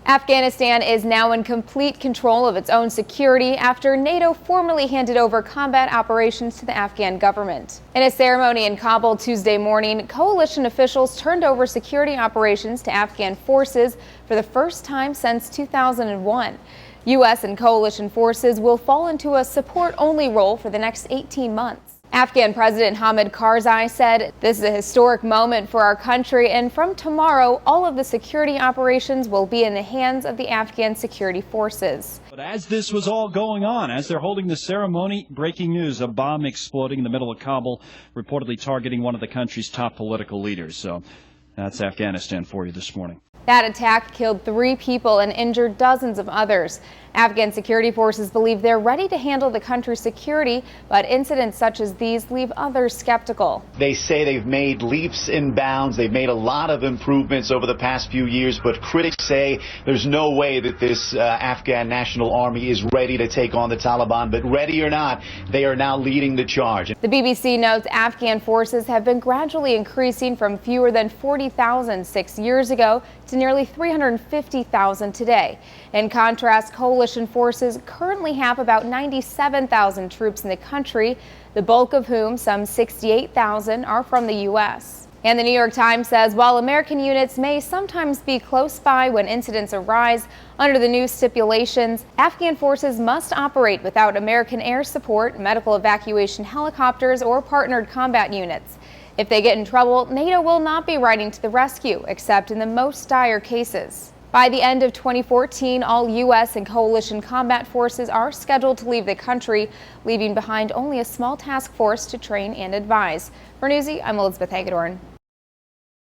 Afghanistan is now in complete control of its own security after NATO formally handed over combat operations to the Afghan government. In a ceremony in Kabul Tuesday morning, coalition officials turned over security operations to Afghan forces for the first time since 2001. U.S. and coalition forces will fall into a support-only role for the next 18 months. Afghan President Hamid Karzai said, "This is a historic moment for our country, and from tomorrow, all of the security operations will be in the hands of the Afghan security forces." But as this was all going on, as they're holding the ceremony, breaking news, a bomb exploding in the middle of Kabul, reportedly targeting one of the country's top political leaders. So that's Afghanistan for you this morning. That attack killed 3 people and injured dozens of others. Afghan security forces believe they're ready to handle the country's security, but incidents such as these leave others skeptical. They say they've made leaps and bounds. They've made a lot of improvements over the past few years, but critics say there's no way that this Afghan National Army is ready to take on the Taliban. But ready or not, they are now leading the charge. The BBC notes Afghan forces have been gradually increasing from fewer than 40,000 6 years ago to nearly 350,000 today. In contrast, coalition forces currently have about 97,000 troops in the country, the bulk of whom, some 68,000, are from the U.S. And the New York Times says while American units may sometimes be close by when incidents arise, under the new stipulations, Afghan forces must operate without American air support, medical evacuation helicopters, or partnered combat units. If they get in trouble, NATO will not be riding to the rescue, except in the most dire cases. By the end of 2014, all U.S. and coalition combat forces are scheduled to leave the country, leaving behind only a small task force to train and advise. For Newsy, I'm Elizabeth Hagedorn.